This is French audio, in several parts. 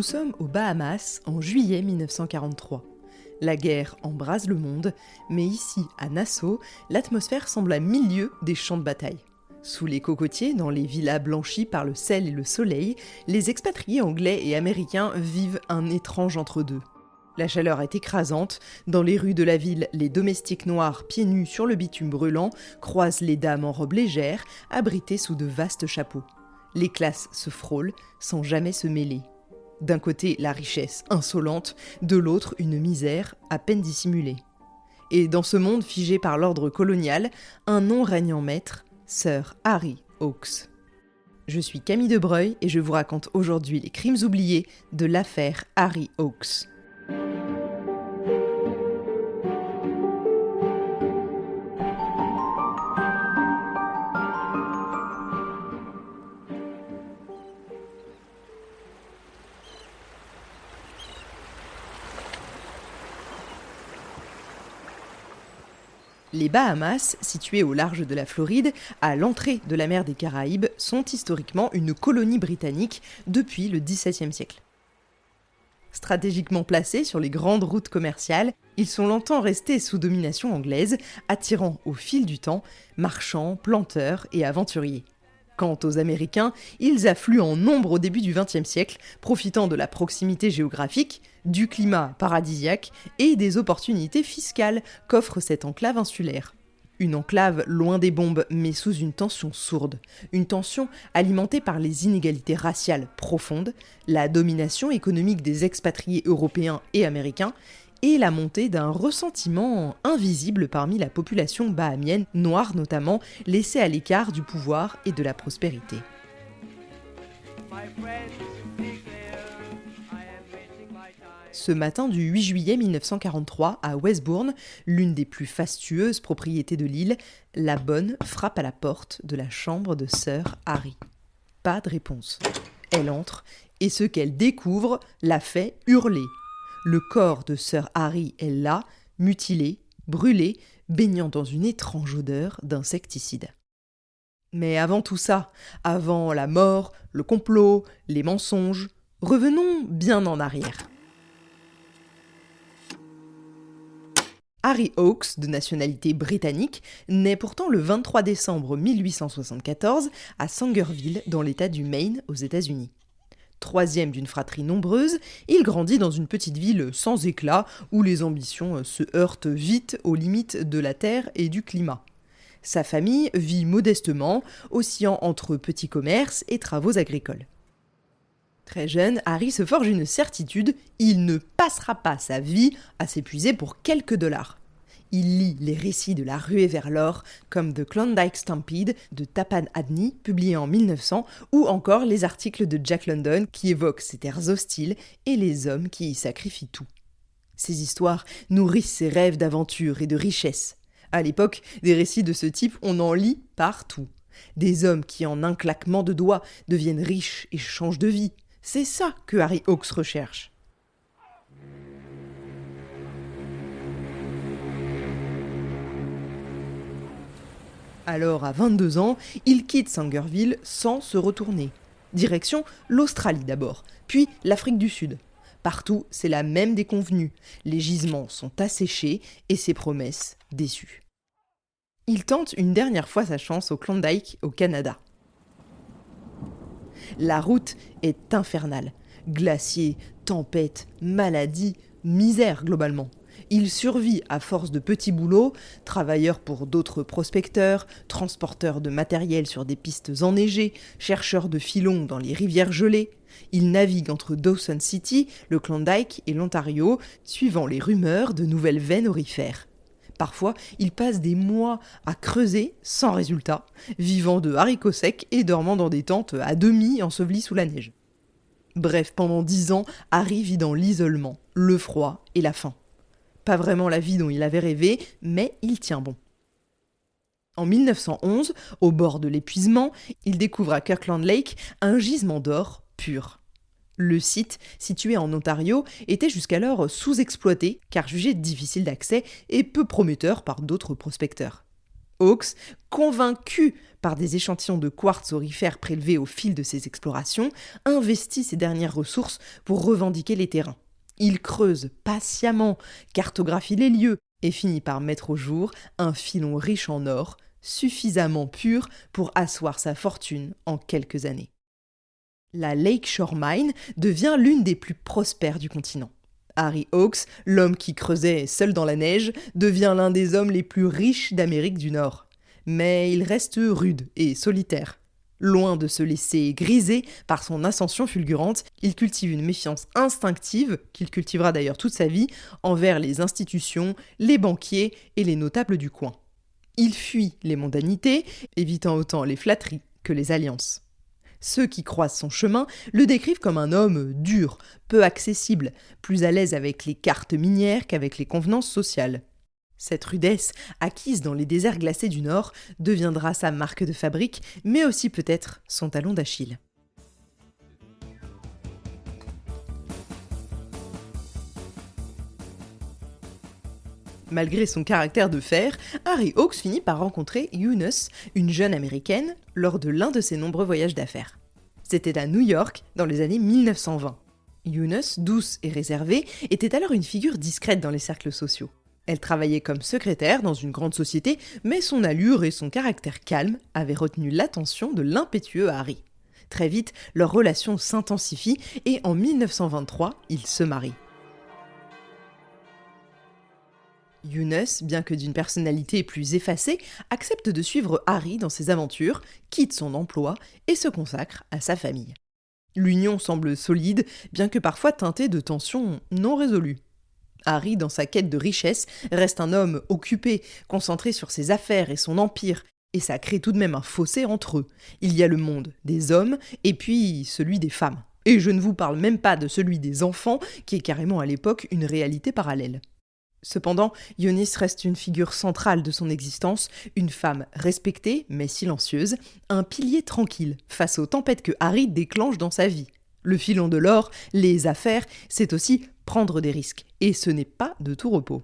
sommes aux Bahamas en juillet 1943. La guerre embrase le monde, mais ici, à Nassau, l'atmosphère semble à 1000 lieues des champs de bataille. Sous les cocotiers, dans les villas blanchies par le sel et le soleil, les expatriés anglais et américains vivent un étrange entre-deux. La chaleur est écrasante, dans les rues de la ville, les domestiques noirs pieds nus sur le bitume brûlant croisent les dames en robe légère, abritées sous de vastes chapeaux. Les classes se frôlent, sans jamais se mêler. D'un côté, la richesse insolente, de l'autre, une misère à peine dissimulée. Et dans ce monde figé par l'ordre colonial, un nom règne en maître, Sir Harry Hawks. Je suis Camille Debreuil et je vous raconte aujourd'hui les crimes oubliés de l'affaire Harry Hawks. Les Bahamas, situées au large de la Floride, à l'entrée de la mer des Caraïbes, sont historiquement une colonie britannique depuis le XVIIe siècle. Stratégiquement placés sur les grandes routes commerciales, ils sont longtemps restés sous domination anglaise, attirant au fil du temps marchands, planteurs et aventuriers. Quant aux Américains, ils affluent en nombre au début du XXe siècle, profitant de la proximité géographique, du climat paradisiaque et des opportunités fiscales qu'offre cette enclave insulaire. Une enclave loin des bombes, mais sous une tension sourde. Une tension alimentée par les inégalités raciales profondes, la domination économique des expatriés européens et américains, et la montée d'un ressentiment invisible parmi la population bahamienne, noire notamment, laissée à l'écart du pouvoir et de la prospérité. Ce matin du 8 juillet 1943, à Westbourne, l'une des plus fastueuses propriétés de l'île, la bonne frappe à la porte de la chambre de Sir Harry. Pas de réponse. Elle entre, et ce qu'elle découvre la fait hurler. Le corps de Sir Harry est là, mutilé, brûlé, baignant dans une étrange odeur d'insecticide. Mais avant tout ça, avant la mort, le complot, les mensonges, revenons bien en arrière. Harry Hawks, de nationalité britannique, naît pourtant le 23 décembre 1874 à Sangerville, dans l'État du Maine, aux États-Unis. Troisième d'une fratrie nombreuse, il grandit dans une petite ville sans éclat où les ambitions se heurtent vite aux limites de la terre et du climat. Sa famille vit modestement, oscillant entre petits commerces et travaux agricoles. Très jeune, Harry se forge une certitude, il ne passera pas sa vie à s'épuiser pour quelques dollars. Il lit les récits de la ruée vers l'or, comme The Klondike Stampede de Tappan Adney, publié en 1900, ou encore les articles de Jack London qui évoquent ces terres hostiles et les hommes qui y sacrifient tout. Ces histoires nourrissent ses rêves d'aventure et de richesse. À l'époque, des récits de ce type, on en lit partout. Des hommes qui, en un claquement de doigts, deviennent riches et changent de vie. C'est ça que Harry Hawks recherche. Alors, à 22 ans, il quitte Sangerville sans se retourner. Direction l'Australie d'abord, puis l'Afrique du Sud. Partout, c'est la même déconvenue. Les gisements sont asséchés et ses promesses déçues. Il tente une dernière fois sa chance au Klondike, au Canada. La route est infernale. Glaciers, tempêtes, maladies, misère globalement. Il survit à force de petits boulots, travailleur pour d'autres prospecteurs, transporteur de matériel sur des pistes enneigées, chercheur de filons dans les rivières gelées. Il navigue entre Dawson City, le Klondike et l'Ontario, suivant les rumeurs de nouvelles veines aurifères. Parfois, il passe des mois à creuser sans résultat, vivant de haricots secs et dormant dans des tentes à demi ensevelies sous la neige. Bref, pendant 10 ans, Harry vit dans l'isolement, le froid et la faim. Pas vraiment la vie dont il avait rêvé, mais il tient bon. En 1911, au bord de l'épuisement, il découvre à Kirkland Lake un gisement d'or pur. Le site, situé en Ontario, était jusqu'alors sous-exploité car jugé difficile d'accès et peu prometteur par d'autres prospecteurs. Hawks, convaincu par des échantillons de quartz aurifère prélevés au fil de ses explorations, investit ses dernières ressources pour revendiquer les terrains. Il creuse patiemment, cartographie les lieux et finit par mettre au jour un filon riche en or, suffisamment pur pour asseoir sa fortune en quelques années. La Lakeshore Mine devient l'une des plus prospères du continent. Harry Hawks, l'homme qui creusait seul dans la neige, devient l'un des hommes les plus riches d'Amérique du Nord. Mais il reste rude et solitaire. Loin de se laisser griser par son ascension fulgurante, il cultive une méfiance instinctive, qu'il cultivera d'ailleurs toute sa vie, envers les institutions, les banquiers et les notables du coin. Il fuit les mondanités, évitant autant les flatteries que les alliances. Ceux qui croisent son chemin le décrivent comme un homme dur, peu accessible, plus à l'aise avec les cartes minières qu'avec les convenances sociales. Cette rudesse, acquise dans les déserts glacés du Nord, deviendra sa marque de fabrique, mais aussi peut-être son talon d'Achille. Malgré son caractère de fer, Harry Hawks finit par rencontrer Eunice, une jeune américaine, lors de l'un de ses nombreux voyages d'affaires. C'était à New York, dans les années 1920. Eunice, douce et réservée, était alors une figure discrète dans les cercles sociaux. Elle travaillait comme secrétaire dans une grande société, mais son allure et son caractère calme avaient retenu l'attention de l'impétueux Harry. Très vite, leur relation s'intensifie et en 1923, ils se marient. Eunice, bien que d'une personnalité plus effacée, accepte de suivre Harry dans ses aventures, quitte son emploi et se consacre à sa famille. L'union semble solide, bien que parfois teintée de tensions non résolues. Harry, dans sa quête de richesse, reste un homme occupé, concentré sur ses affaires et son empire, et ça crée tout de même un fossé entre eux. Il y a le monde des hommes et puis celui des femmes. Et je ne vous parle même pas de celui des enfants, qui est carrément à l'époque une réalité parallèle. Cependant, Eunice reste une figure centrale de son existence, une femme respectée mais silencieuse, un pilier tranquille face aux tempêtes que Harry déclenche dans sa vie. Le filon de l'or, les affaires, c'est aussi prendre des risques, et ce n'est pas de tout repos.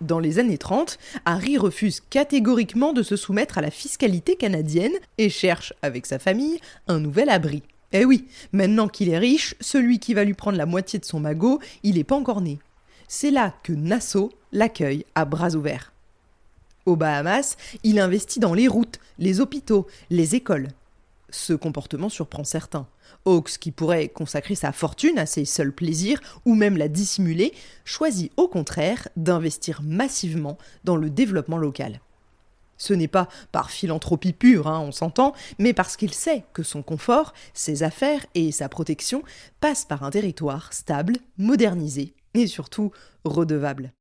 Dans les années 30, Harry refuse catégoriquement de se soumettre à la fiscalité canadienne et cherche, avec sa famille, un nouvel abri. Eh oui, maintenant qu'il est riche, celui qui va lui prendre la moitié de son magot, il n'est pas encore né. C'est là que Nassau l'accueille à bras ouverts. Aux Bahamas, il investit dans les routes, les hôpitaux, les écoles. Ce comportement surprend certains. Hawks, qui pourrait consacrer sa fortune à ses seuls plaisirs ou même la dissimuler, choisit au contraire d'investir massivement dans le développement local. Ce n'est pas par philanthropie pure, on s'entend, mais parce qu'il sait que son confort, ses affaires et sa protection passent par un territoire stable, modernisé et surtout redevable.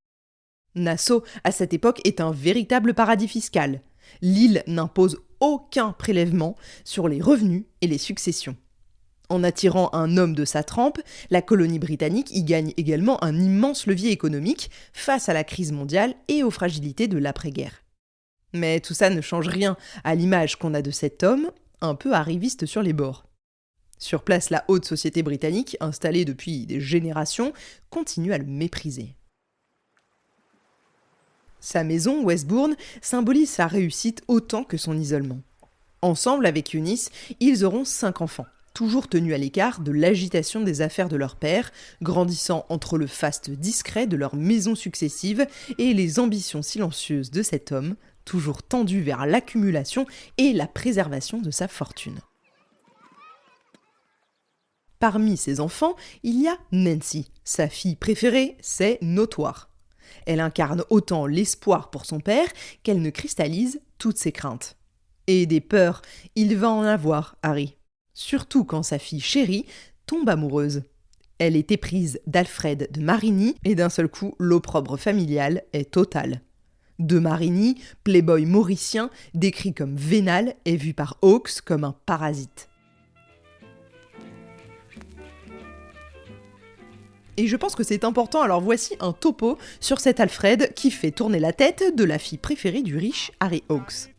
Nassau, à cette époque, est un véritable paradis fiscal. L'île n'impose aucun prélèvement sur les revenus et les successions. En attirant un homme de sa trempe, la colonie britannique y gagne également un immense levier économique face à la crise mondiale et aux fragilités de l'après-guerre. Mais tout ça ne change rien à l'image qu'on a de cet homme, un peu arriviste sur les bords. Sur place, la haute société britannique, installée depuis des générations, continue à le mépriser. Sa maison, Westbourne, symbolise sa réussite autant que son isolement. Ensemble avec Eunice, ils auront 5 enfants, toujours tenus à l'écart de l'agitation des affaires de leur père, grandissant entre le faste discret de leurs maisons successives et les ambitions silencieuses de cet homme, toujours tendu vers l'accumulation et la préservation de sa fortune. Parmi ses enfants, il y a Nancy. Sa fille préférée, c'est notoire. Elle incarne autant l'espoir pour son père qu'elle ne cristallise toutes ses craintes. Et des peurs, il va en avoir, Harry. Surtout quand sa fille chérie tombe amoureuse. Elle est éprise d'Alfred de Marigny et d'un seul coup, l'opprobre familial est total. De Marigny, playboy mauricien, décrit comme vénal, est vu par Hawks comme un parasite. Et je pense que c'est important, alors voici un topo sur cet Alfred qui fait tourner la tête de la fille préférée du riche Harry Hawks.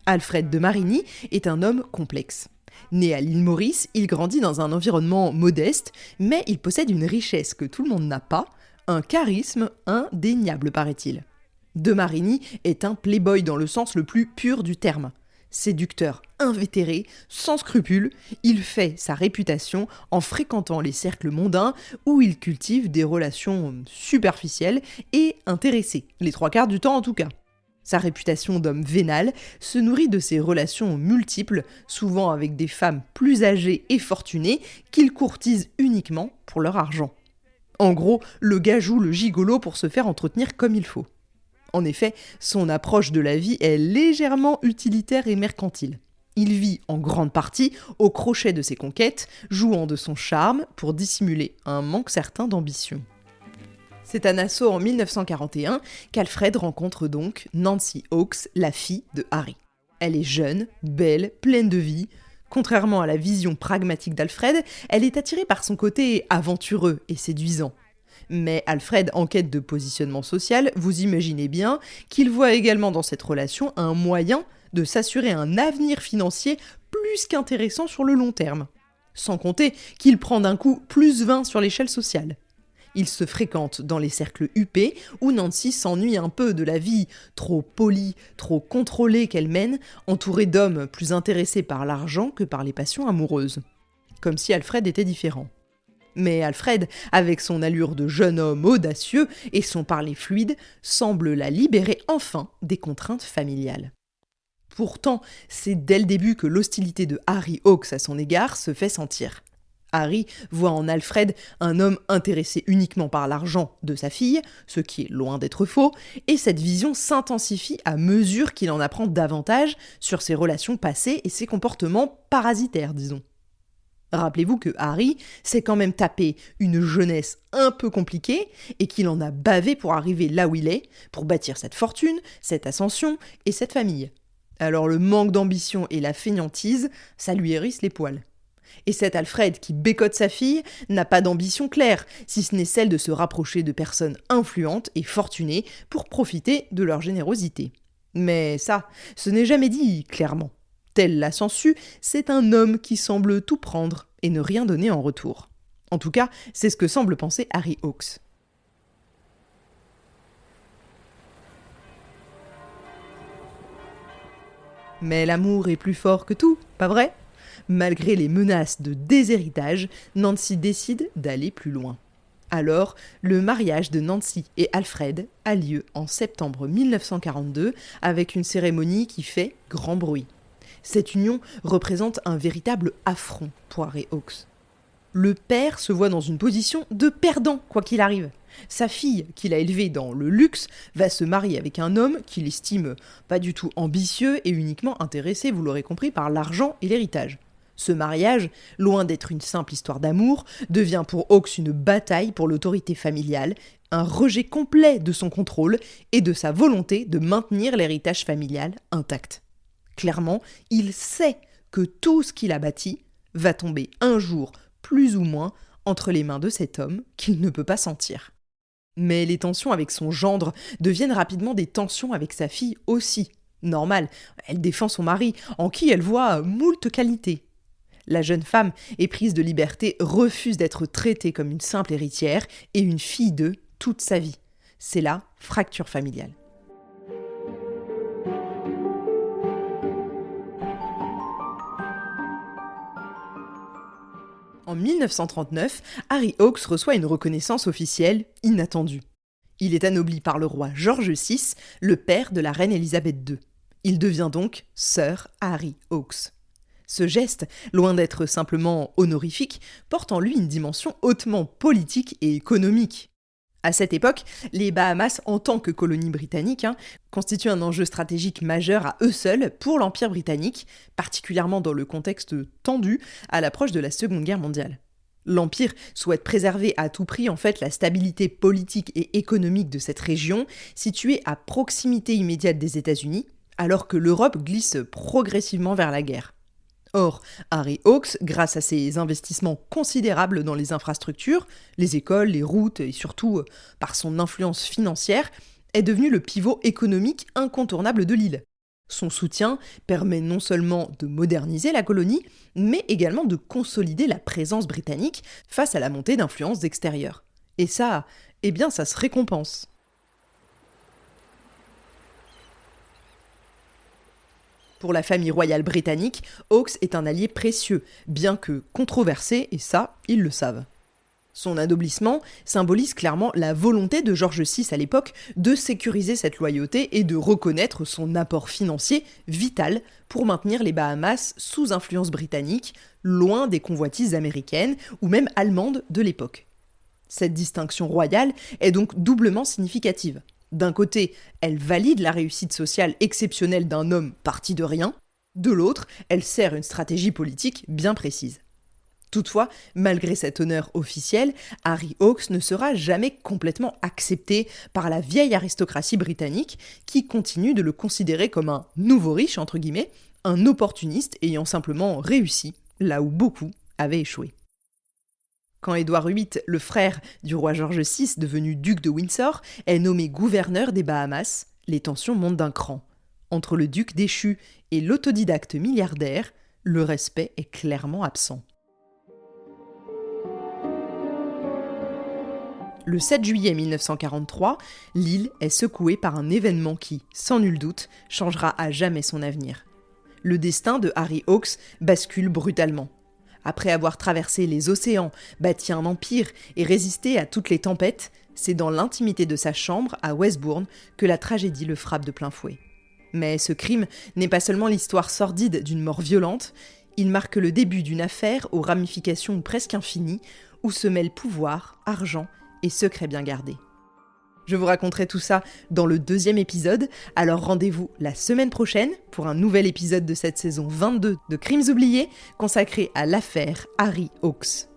Alfred de Marigny est un homme complexe. Né à l'île Maurice, il grandit dans un environnement modeste, mais il possède une richesse que tout le monde n'a pas, un charisme indéniable paraît-il. De Marigny est un playboy dans le sens le plus pur du terme. Séducteur, invétéré, sans scrupules, il fait sa réputation en fréquentant les cercles mondains où il cultive des relations superficielles et intéressées, les 3/4 du temps en tout cas. Sa réputation d'homme vénal se nourrit de ses relations multiples, souvent avec des femmes plus âgées et fortunées qu'il courtise uniquement pour leur argent. En gros, le gars joue le gigolo pour se faire entretenir comme il faut. En effet, son approche de la vie est légèrement utilitaire et mercantile. Il vit en grande partie au crochet de ses conquêtes, jouant de son charme pour dissimuler un manque certain d'ambition. C'est à Nassau en 1941 qu'Alfred rencontre donc Nancy Hawkes, la fille de Harry. Elle est jeune, belle, pleine de vie. Contrairement à la vision pragmatique d'Alfred, elle est attirée par son côté aventureux et séduisant. Mais Alfred, en quête de positionnement social, vous imaginez bien qu'il voit également dans cette relation un moyen de s'assurer un avenir financier plus qu'intéressant sur le long terme. Sans compter qu'il prend d'un coup plus 20 sur l'échelle sociale. Il se fréquente dans les cercles huppés où Nancy s'ennuie un peu de la vie trop polie, trop contrôlée qu'elle mène, entourée d'hommes plus intéressés par l'argent que par les passions amoureuses. Comme si Alfred était différent. Mais Alfred, avec son allure de jeune homme audacieux et son parler fluide, semble la libérer enfin des contraintes familiales. Pourtant, c'est dès le début que l'hostilité de Harry Hawkes à son égard se fait sentir. Harry voit en Alfred un homme intéressé uniquement par l'argent de sa fille, ce qui est loin d'être faux, et cette vision s'intensifie à mesure qu'il en apprend davantage sur ses relations passées et ses comportements parasitaires, disons. Rappelez-vous que Harry s'est quand même tapé une jeunesse un peu compliquée et qu'il en a bavé pour arriver là où il est, pour bâtir cette fortune, cette ascension et cette famille. Alors le manque d'ambition et la fainéantise, ça lui hérisse les poils. Et cet Alfred qui bécote sa fille n'a pas d'ambition claire, si ce n'est celle de se rapprocher de personnes influentes et fortunées pour profiter de leur générosité. Mais ça, ce n'est jamais dit clairement. Tel l'a sensu, c'est un homme qui semble tout prendre et ne rien donner en retour. En tout cas, c'est ce que semble penser Harry Hawkes. Mais l'amour est plus fort que tout, pas vrai ? Malgré les menaces de déshéritage, Nancy décide d'aller plus loin. Alors, le mariage de Nancy et Alfred a lieu en septembre 1942 avec une cérémonie qui fait grand bruit. Cette union représente un véritable affront pour Harry Hawkes. Le père se voit dans une position de perdant, quoi qu'il arrive. Sa fille, qu'il a élevée dans le luxe, va se marier avec un homme qu'il estime pas du tout ambitieux et uniquement intéressé, vous l'aurez compris, par l'argent et l'héritage. Ce mariage, loin d'être une simple histoire d'amour, devient pour Hawkes une bataille pour l'autorité familiale, un rejet complet de son contrôle et de sa volonté de maintenir l'héritage familial intact. Clairement, il sait que tout ce qu'il a bâti va tomber un jour, plus ou moins, entre les mains de cet homme qu'il ne peut pas sentir. Mais les tensions avec son gendre deviennent rapidement des tensions avec sa fille aussi. Normal, elle défend son mari, en qui elle voit moult qualités. La jeune femme, éprise de liberté, refuse d'être traitée comme une simple héritière et une fille d'eux toute sa vie. C'est la fracture familiale. En 1939, Harry Hawkes reçoit une reconnaissance officielle inattendue. Il est anobli par le roi George VI, le père de la reine Élisabeth II. Il devient donc Sir Harry Hawkes. Ce geste, loin d'être simplement honorifique, porte en lui une dimension hautement politique et économique. À cette époque, les Bahamas, en tant que colonie britannique, constituent un enjeu stratégique majeur à eux seuls pour l'Empire britannique, particulièrement dans le contexte tendu à l'approche de la Seconde Guerre mondiale. L'Empire souhaite préserver à tout prix la stabilité politique et économique de cette région, située à proximité immédiate des États-Unis, alors que l'Europe glisse progressivement vers la guerre. Or, Harry Hawkes, grâce à ses investissements considérables dans les infrastructures, les écoles, les routes et surtout par son influence financière, est devenu le pivot économique incontournable de l'île. Son soutien permet non seulement de moderniser la colonie, mais également de consolider la présence britannique face à la montée d'influences extérieures. Et ça, eh bien ça se récompense. Pour la famille royale britannique, Hawkes est un allié précieux, bien que controversé, et ça, ils le savent. Son anoblissement symbolise clairement la volonté de George VI à l'époque de sécuriser cette loyauté et de reconnaître son apport financier vital pour maintenir les Bahamas sous influence britannique, loin des convoitises américaines ou même allemandes de l'époque. Cette distinction royale est donc doublement significative. D'un côté, elle valide la réussite sociale exceptionnelle d'un homme parti de rien, de l'autre, elle sert une stratégie politique bien précise. Toutefois, malgré cet honneur officiel, Harry Hawkes ne sera jamais complètement accepté par la vieille aristocratie britannique qui continue de le considérer comme un nouveau riche, entre guillemets, un opportuniste ayant simplement réussi là où beaucoup avaient échoué. Quand Édouard VIII, le frère du roi George VI, devenu duc de Windsor, est nommé gouverneur des Bahamas, les tensions montent d'un cran. Entre le duc déchu et l'autodidacte milliardaire, le respect est clairement absent. Le 7 juillet 1943, l'île est secouée par un événement qui, sans nul doute, changera à jamais son avenir. Le destin de Harry Hawkes bascule brutalement. Après avoir traversé les océans, bâti un empire et résisté à toutes les tempêtes, c'est dans l'intimité de sa chambre à Westbourne que la tragédie le frappe de plein fouet. Mais ce crime n'est pas seulement l'histoire sordide d'une mort violente, il marque le début d'une affaire aux ramifications presque infinies où se mêlent pouvoir, argent et secrets bien gardés. Je vous raconterai tout ça dans le 2e épisode, alors rendez-vous la semaine prochaine pour un nouvel épisode de cette saison 22 de Crimes oubliés consacré à l'affaire Harry Hawkes.